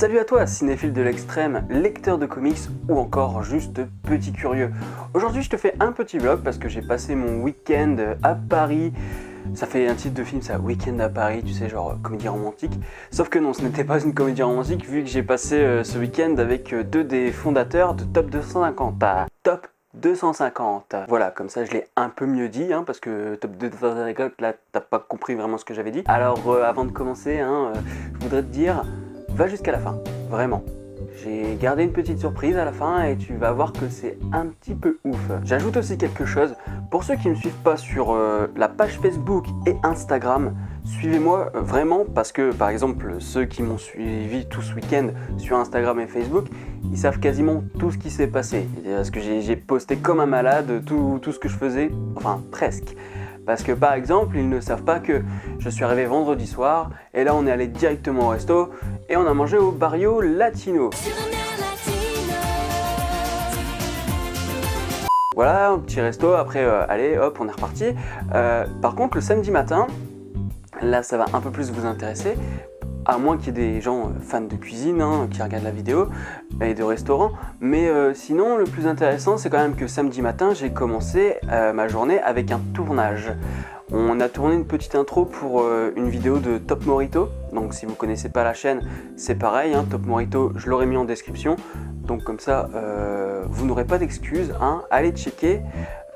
Salut à toi, cinéphile de l'extrême, lecteur de comics ou encore juste petit curieux. Aujourd'hui je te fais un petit vlog parce que j'ai passé mon week-end à Paris. Ça fait un titre de film ça, Week-end à Paris, tu sais, genre comédie romantique. Sauf que non, ce n'était pas une comédie romantique vu que j'ai passé ce week-end avec deux des fondateurs de Top 250. Top 250. Voilà, comme ça je l'ai un peu mieux dit, hein, parce que Top 250, là t'as pas compris vraiment ce que j'avais dit. Alors avant de commencer, je voudrais te dire, va jusqu'à la fin, vraiment. J'ai gardé une petite surprise à la fin et tu vas voir que c'est un petit peu ouf. J'ajoute aussi quelque chose, pour ceux qui ne me suivent pas sur la page Facebook et Instagram, suivez-moi vraiment parce que par exemple ceux qui m'ont suivi tout ce week-end sur Instagram et Facebook, ils savent quasiment tout ce qui s'est passé. Parce que j'ai posté comme un malade tout ce que je faisais, enfin presque. Parce que par exemple, ils ne savent pas que je suis arrivé vendredi soir et là on est allé directement au resto et on a mangé au Barrio Latino. Voilà, un petit resto, après allez hop on est reparti. Par contre le samedi matin, là ça va un peu plus vous intéresser, à moins qu'il y ait des gens fans de cuisine qui regardent la vidéo et de restaurants, mais sinon le plus intéressant c'est quand même que samedi matin j'ai commencé ma journée avec un tournage. On a tourné une petite intro pour une vidéo de Top Morito, donc si vous connaissez pas la chaîne c'est pareil, Top Morito je l'aurais mis en description, donc comme ça vous n'aurez pas d'excuses, allez checker.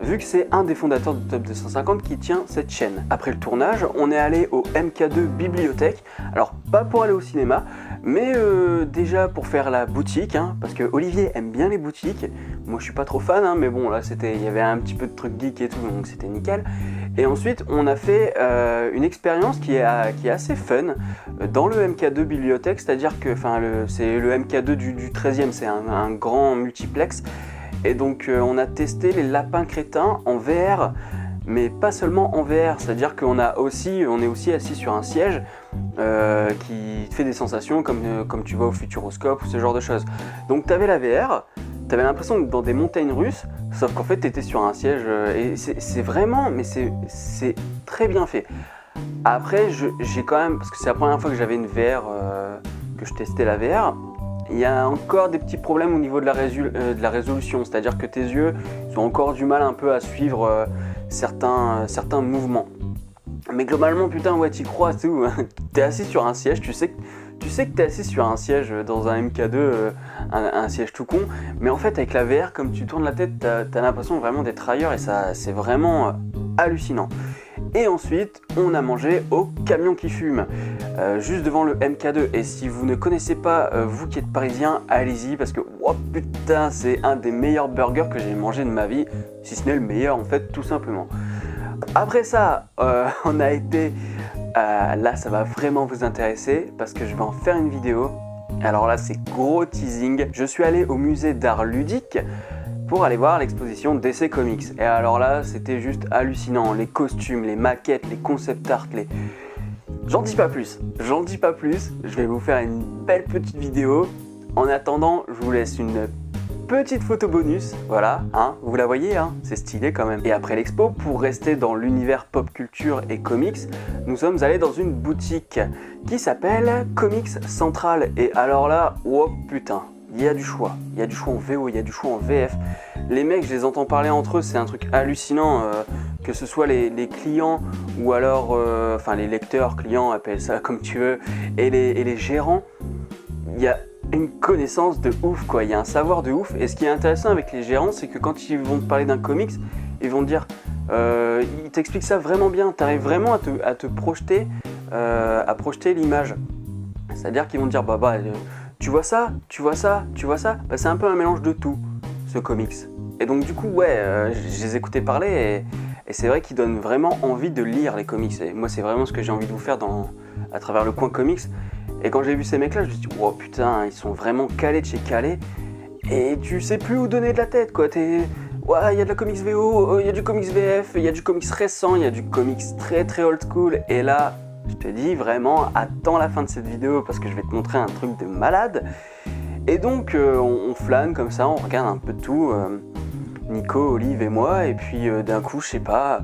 Vu que c'est un des fondateurs de Top 250 qui tient cette chaîne. Après le tournage, on est allé au MK2 Bibliothèque. Alors pas pour aller au cinéma, mais déjà pour faire la boutique, parce que Olivier aime bien les boutiques. Moi je suis pas trop fan, mais bon là il y avait un petit peu de trucs geek et tout, donc c'était nickel. Et ensuite on a fait une expérience qui est assez fun dans le MK2 Bibliothèque, c'est-à-dire que c'est le MK2 du 13e, c'est un grand multiplex. Et donc on a testé les lapins crétins en VR, mais pas seulement en VR, c'est-à-dire qu'on est aussi assis sur un siège qui te fait des sensations comme tu vas au Futuroscope ou ce genre de choses. Donc tu avais la VR, tu avais l'impression d'être dans des montagnes russes, sauf qu'en fait tu étais sur un siège et c'est vraiment, mais c'est très bien fait. Après j'ai quand même, parce que c'est la première fois que j'avais une VR, que je testais la VR, il y a encore des petits problèmes au niveau de la résolution, c'est-à-dire que tes yeux ont encore du mal un peu à suivre certains mouvements. Mais globalement, putain, ouais, t'y crois, c'est où t'es assis sur un siège, tu sais que t'es assis sur un siège dans un MK2, un siège tout con, mais en fait avec la VR, comme tu tournes la tête, t'as l'impression vraiment d'être ailleurs et ça, c'est vraiment hallucinant. Et ensuite, on a mangé au Camion qui fume, juste devant le MK2. Et si vous ne connaissez pas, vous qui êtes parisien, allez-y, parce que oh putain, c'est un des meilleurs burgers que j'ai mangé de ma vie, si ce n'est le meilleur en fait, tout simplement. Après ça, on a été, là ça va vraiment vous intéresser, parce que je vais en faire une vidéo. Alors là, c'est gros teasing. Je suis allé au musée d'art ludique pour aller voir l'exposition DC Comics. Et alors là, c'était juste hallucinant. Les costumes, les maquettes, les concept art, J'en dis pas plus. Je vais vous faire une belle petite vidéo. En attendant, je vous laisse une petite photo bonus. Voilà, vous la voyez, c'est stylé quand même. Et après l'expo, pour rester dans l'univers pop culture et comics, nous sommes allés dans une boutique qui s'appelle Comics Central. Et alors là, oh putain, il y a du choix en VO, il y a du choix en VF. Les mecs, je les entends parler entre eux, c'est un truc hallucinant, que ce soit les clients ou alors, les lecteurs, clients, appelle ça comme tu veux, et les gérants, il y a une connaissance de ouf, quoi, il y a un savoir de ouf. Et ce qui est intéressant avec les gérants, c'est que quand ils vont te parler d'un comics, ils vont te dire, ils t'expliquent ça vraiment bien, tu arrives vraiment à te projeter, à projeter l'image. C'est-à-dire qu'ils vont te dire, tu vois ça, c'est un peu un mélange de tout, ce comics. Et donc du coup, je les écoutais parler et c'est vrai qu'ils donnent vraiment envie de lire les comics. Et moi, c'est vraiment ce que j'ai envie de vous faire à travers le coin comics. Et quand j'ai vu ces mecs-là, je me suis dit, oh putain, ils sont vraiment calés de chez calés. Et tu sais plus où donner de la tête, quoi. Il y a de la comics VO, il y a du comics VF, il y a du comics récent, il y a du comics très très old school. Et là, je te dis vraiment, attends la fin de cette vidéo parce que je vais te montrer un truc de malade. Et donc on flâne comme ça, on regarde un peu de tout, Nico, Olive et moi, et puis d'un coup, je sais pas,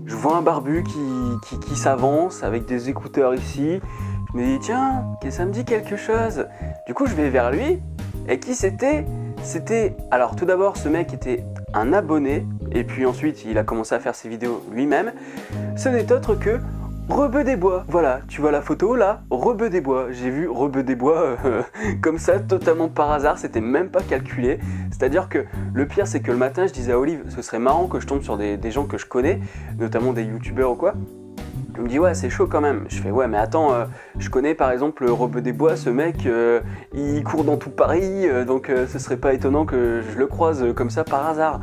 je vois un barbu qui s'avance avec des écouteurs ici, Je me dis tiens, que ça me dit quelque chose. Du coup je vais vers lui, et qui c'était? Alors tout d'abord ce mec était un abonné, et puis ensuite il a commencé à faire ses vidéos lui-même. Ce n'est autre que Rebeu des Bois. Voilà, tu vois la photo là, Rebeu des Bois. J'ai vu Rebeu des Bois comme ça, totalement par hasard, c'était même pas calculé. C'est-à-dire que le pire c'est que le matin je disais à Olive, ce serait marrant que je tombe sur des gens que je connais, notamment des youtubeurs ou quoi. Il me dit ouais c'est chaud quand même. Je fais ouais mais attends, je connais par exemple Rebeu des Bois, ce mec il court dans tout Paris, donc ce serait pas étonnant que je le croise comme ça par hasard.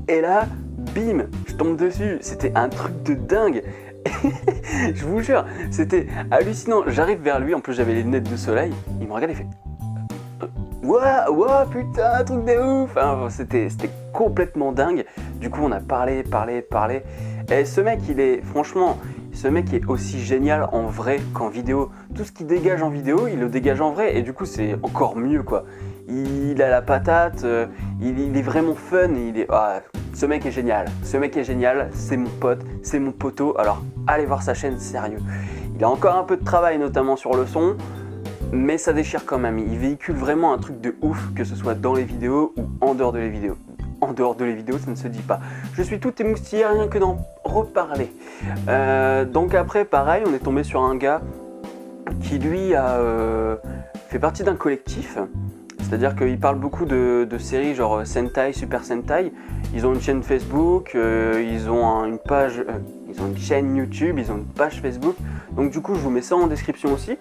Et là, bim, je tombe dessus, c'était un truc de dingue. Je vous jure, c'était hallucinant. J'arrive vers lui, en plus j'avais les lunettes de soleil, il me regarde et fait Ouah, putain, un truc de ouf. Enfin, c'était complètement dingue. Du coup on a parlé. Et ce mec ce mec est aussi génial en vrai qu'en vidéo. Tout ce qu'il dégage en vidéo, il le dégage en vrai, et du coup c'est encore mieux quoi. Il a la patate, il est vraiment fun, ce mec est génial, c'est mon pote, c'est mon poteau, alors allez voir sa chaîne, sérieux. Il a encore un peu de travail notamment sur le son, mais ça déchire quand même, il véhicule vraiment un truc de ouf, que ce soit dans les vidéos ou en dehors de les vidéos. En dehors de les vidéos, ça ne se dit pas. Je suis tout émoustillé rien que d'en reparler. Donc après, pareil, on est tombé sur un gars qui lui a fait partie d'un collectif. C'est-à-dire qu'il parle beaucoup de séries genre Sentai, Super Sentai. Ils ont une chaîne Facebook, ils ont une page, ils ont une chaîne YouTube, ils ont une page Facebook. Donc du coup, je vous mets ça en description aussi.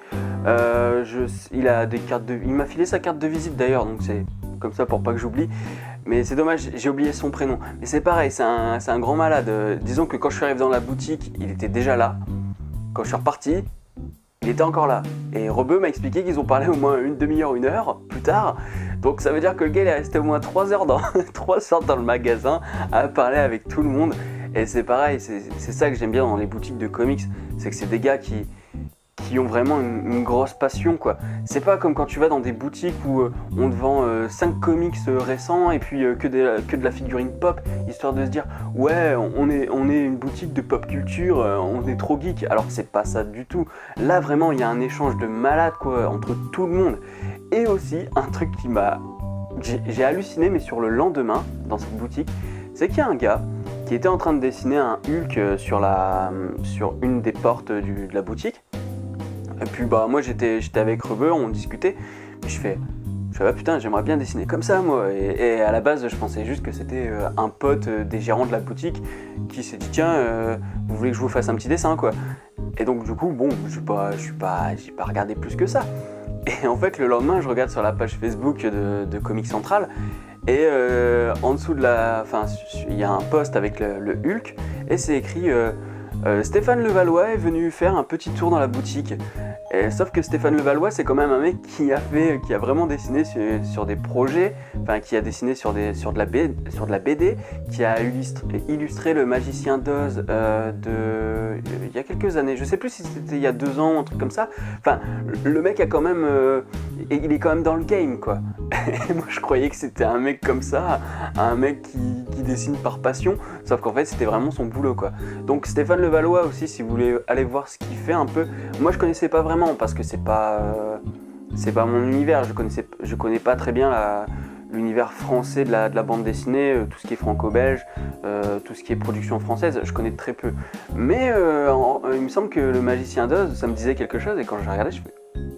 Il m'a filé sa carte de visite d'ailleurs, donc c'est comme ça pour pas que j'oublie. Mais c'est dommage, j'ai oublié son prénom. Mais c'est pareil, c'est un grand malade. Disons que quand je suis arrivé dans la boutique, il était déjà là. Quand je suis reparti, il était encore là. Et Rebeu m'a expliqué qu'ils ont parlé au moins une demi-heure, 1 heure plus tard. Donc ça veut dire que le gars il est resté au moins 3 heures dans le magasin à parler avec tout le monde. Et c'est pareil, c'est ça que j'aime bien dans les boutiques de comics. C'est que c'est des gars qui ont vraiment une grosse passion quoi. C'est pas comme quand tu vas dans des boutiques où on te vend 5 comics récents et puis que de la figurine pop, histoire de se dire ouais on est une boutique de pop culture, on est trop geek, alors que c'est pas ça du tout. Là vraiment il y a un échange de malade quoi entre tout le monde. Et aussi un truc qui j'ai halluciné, mais sur le lendemain dans cette boutique, c'est qu'il y a un gars qui était en train de dessiner un Hulk sur une des portes de la boutique. Et puis bah moi j'étais avec Rebeu, on discutait, et je fais ah putain j'aimerais bien dessiner comme ça moi, et à la base je pensais juste que c'était un pote des gérants de la boutique qui s'est dit tiens vous voulez que je vous fasse un petit dessin quoi. Et donc du coup bon j'ai pas regardé plus que ça. Et en fait le lendemain je regarde sur la page Facebook de Comics Central, et en dessous il y a un post avec le Hulk, et c'est écrit Stéphane Levallois est venu faire un petit tour dans la boutique. Sauf que Stéphane Levallois, c'est quand même un mec qui a vraiment dessiné sur des projets, enfin qui a dessiné sur de la BD, qui a illustré le Magicien d'Oz il y a quelques années. Je sais plus si c'était il y a 2 ans, un truc comme ça. Enfin, le mec a quand même, il est quand même dans le game quoi. Et moi je croyais que c'était un mec comme ça, un mec qui dessine par passion, sauf qu'en fait c'était vraiment son boulot quoi. Donc Stéphane Levallois aussi, si vous voulez aller voir ce qu'il fait un peu, moi je connaissais pas vraiment parce que c'est pas mon univers, je connais pas très bien l'univers français de la bande dessinée, tout ce qui est franco-belge, tout ce qui est production française, je connais très peu. Mais il me semble que le Magicien d'Oz, ça me disait quelque chose, et quand je regardais, je fais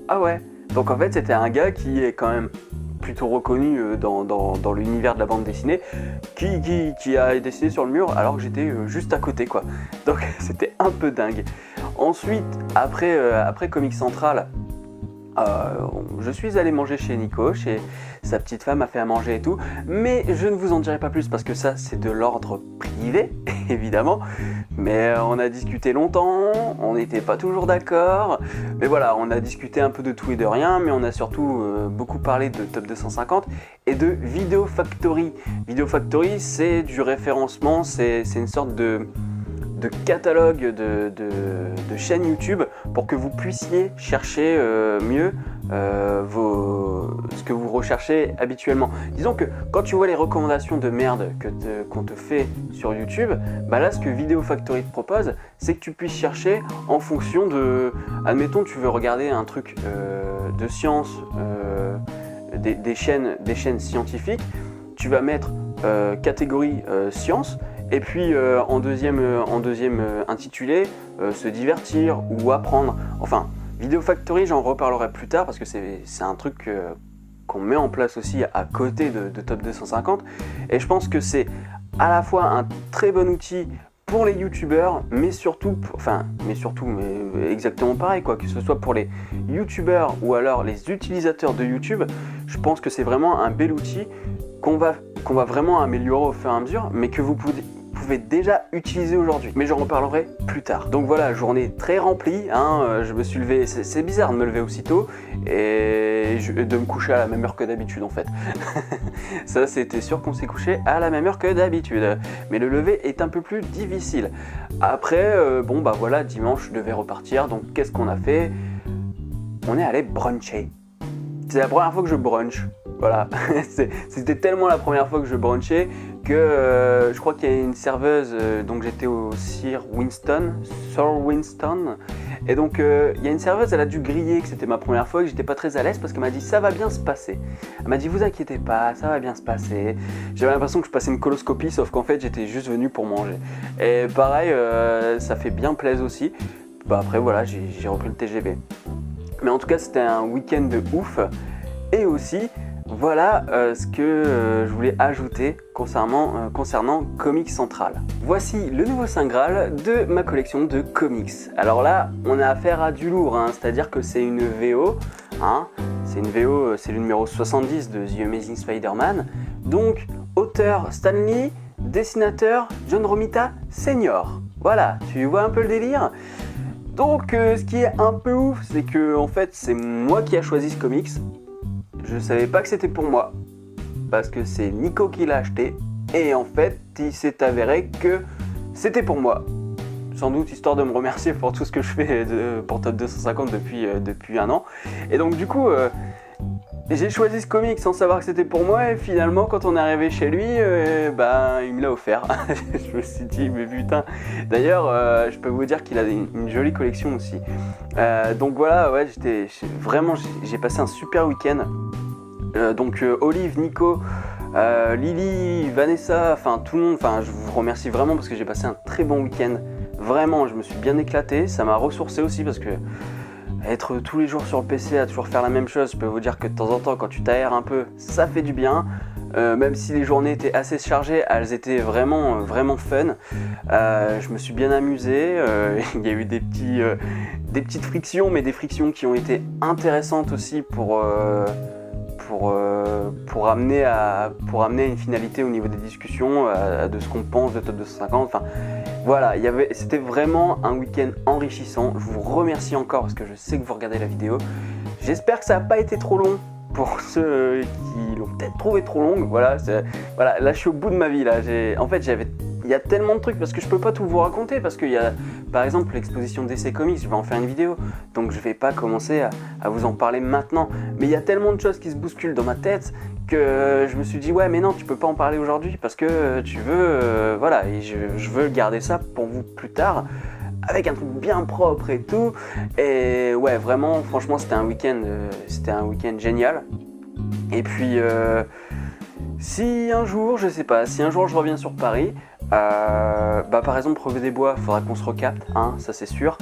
ah ouais. Donc en fait c'était un gars qui est quand même plutôt reconnu dans l'univers de la bande dessinée, qui a dessiné sur le mur alors que j'étais juste à côté quoi. Donc c'était un peu dingue. Ensuite, après Comics Central, je suis allé manger chez Nico, chez sa petite femme a fait à manger et tout, mais je ne vous en dirai pas plus parce que ça c'est de l'ordre privé, évidemment. Mais on a discuté longtemps, on n'était pas toujours d'accord, mais voilà, on a discuté un peu de tout et de rien, mais on a surtout beaucoup parlé de Top 250 et de Video Factory. Video Factory, c'est du référencement, c'est une sorte de catalogue de chaînes YouTube pour que vous puissiez chercher mieux ce que vous recherchez habituellement. Disons que quand tu vois les recommandations de merde qu'on te fait sur YouTube, bah là ce que Video Factory te propose, c'est que tu puisses chercher en fonction de, admettons tu veux regarder un truc de science, des chaînes scientifiques, tu vas mettre catégorie science, et puis en deuxième intitulé, se divertir ou apprendre. Enfin, Video Factory, j'en reparlerai plus tard parce que c'est un truc qu'on met en place aussi à côté de Top 250. Et je pense que c'est à la fois un très bon outil pour les youtubeurs, mais exactement pareil, quoi, que ce soit pour les youtubeurs ou alors les utilisateurs de YouTube, je pense que c'est vraiment un bel outil qu'on va vraiment améliorer au fur et à mesure, mais que vous pouvez déjà utiliser aujourd'hui, mais j'en reparlerai plus tard. Donc voilà, journée très remplie, hein, je me suis levé, c'est bizarre de me lever aussitôt et de me coucher à la même heure que d'habitude en fait. Ça c'était sûr qu'on s'est couché à la même heure que d'habitude, mais le lever est un peu plus difficile. Après, bon bah voilà, dimanche je devais repartir, donc qu'est-ce qu'on a fait? On est allé bruncher. C'est la première fois que je brunch. Voilà, c'était tellement la première fois que je brunchais que je crois qu'il y a une serveuse, donc j'étais au Sir Winston, et donc il y a une serveuse, elle a dû griller que c'était ma première fois, que j'étais pas très à l'aise parce qu'elle m'a dit ça va bien se passer. Elle m'a dit vous inquiétez pas, ça va bien se passer. J'avais l'impression que je passais une coloscopie, sauf qu'en fait j'étais juste venu pour manger. Et pareil, ça fait bien plaisir aussi. Bah après voilà, j'ai repris le TGV. Mais en tout cas c'était un week-end de ouf. Et aussi, voilà ce que je voulais ajouter concernant Comics Central. Voici le nouveau Saint Graal de ma collection de comics. Alors là, on a affaire à du lourd, hein, c'est-à-dire que c'est une VO, hein, c'est le numéro 70 de The Amazing Spider-Man. Donc, auteur Stan Lee, dessinateur John Romita Senior. Voilà, tu vois un peu le délire? Donc, ce qui est un peu ouf, c'est que en fait, c'est moi qui a choisi ce comics. Je savais pas que c'était pour moi, parce que c'est Nico qui l'a acheté, et en fait, il s'est avéré que c'était pour moi. Sans doute histoire de me remercier pour tout ce que je fais pour Top 250 depuis un an. Et donc du coup, j'ai choisi ce comic sans savoir que c'était pour moi, et finalement, quand on est arrivé chez lui, il me l'a offert. Je me suis dit, mais putain. D'ailleurs, je peux vous dire qu'il a une jolie collection aussi. Donc voilà, ouais, j'ai passé un super week-end. Donc Olive, Nico, Lily, Vanessa, enfin tout le monde, je vous remercie vraiment parce que j'ai passé un très bon week-end. Vraiment, je me suis bien éclaté, ça m'a ressourcé aussi parce que être tous les jours sur le PC à toujours faire la même chose, je peux vous dire que de temps en temps quand tu t'aères un peu, ça fait du bien. Même si les journées étaient assez chargées, elles étaient vraiment fun. Je me suis bien amusé, il y a eu des petites frictions, mais des frictions qui ont été intéressantes aussi pour amener à une finalité au niveau des discussions, de ce qu'on pense de Top 250. Enfin, voilà, c'était vraiment un week-end enrichissant. Je vous remercie encore parce que je sais que vous regardez la vidéo. J'espère que ça n'a pas été trop long pour ceux qui l'ont peut-être trouvé trop longue. Voilà, là je suis au bout de ma vie. Là. Il y a tellement de trucs parce que je peux pas tout vous raconter parce qu'il y a par exemple l'exposition DC Comics, je vais en faire une vidéo donc je vais pas commencer à vous en parler maintenant, mais il y a tellement de choses qui se bousculent dans ma tête que je me suis dit ouais mais non tu peux pas en parler aujourd'hui parce que tu veux voilà, et je veux garder ça pour vous plus tard avec un truc bien propre et tout. Et ouais vraiment franchement c'était un week-end génial. Et puis si un jour je reviens sur Paris, par exemple Revue des Bois, faudra qu'on se recapte, hein, ça c'est sûr.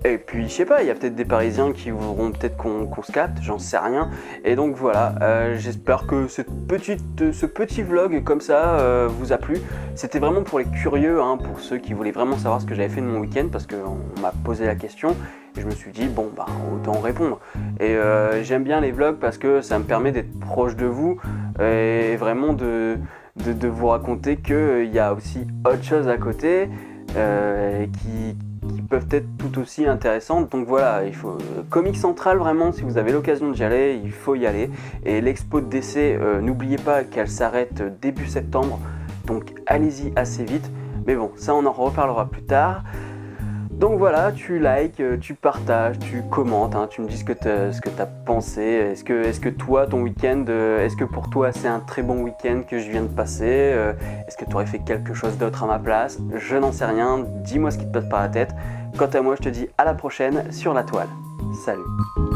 Et puis je sais pas, il y a peut-être des Parisiens qui voudront peut-être qu'on se capte, j'en sais rien. Et donc voilà, j'espère que ce petit vlog comme ça vous a plu. C'était vraiment pour les curieux, hein, pour ceux qui voulaient vraiment savoir ce que j'avais fait de mon week-end, parce qu'on m'a posé la question. Et je me suis dit, bon, autant répondre. Et j'aime bien les vlogs parce que ça me permet d'être proche de vous et vraiment de vous raconter qu'il y a aussi autre chose à côté qui peuvent être tout aussi intéressantes. Donc voilà, il faut Comics Central, vraiment, si vous avez l'occasion d'y aller, il faut y aller. Et l'expo de DC, n'oubliez pas qu'elle s'arrête début septembre, donc allez-y assez vite. Mais bon, ça on en reparlera plus tard. Donc voilà, tu likes, tu partages, tu commentes, hein, tu me dis ce que tu as pensé. Est-ce que toi, ton week-end, est-ce que pour toi c'est un très bon week-end que je viens de passer? Est-ce que tu aurais fait quelque chose d'autre à ma place? Je n'en sais rien, dis-moi ce qui te passe par la tête. Quant à moi, je te dis à la prochaine sur la toile. Salut!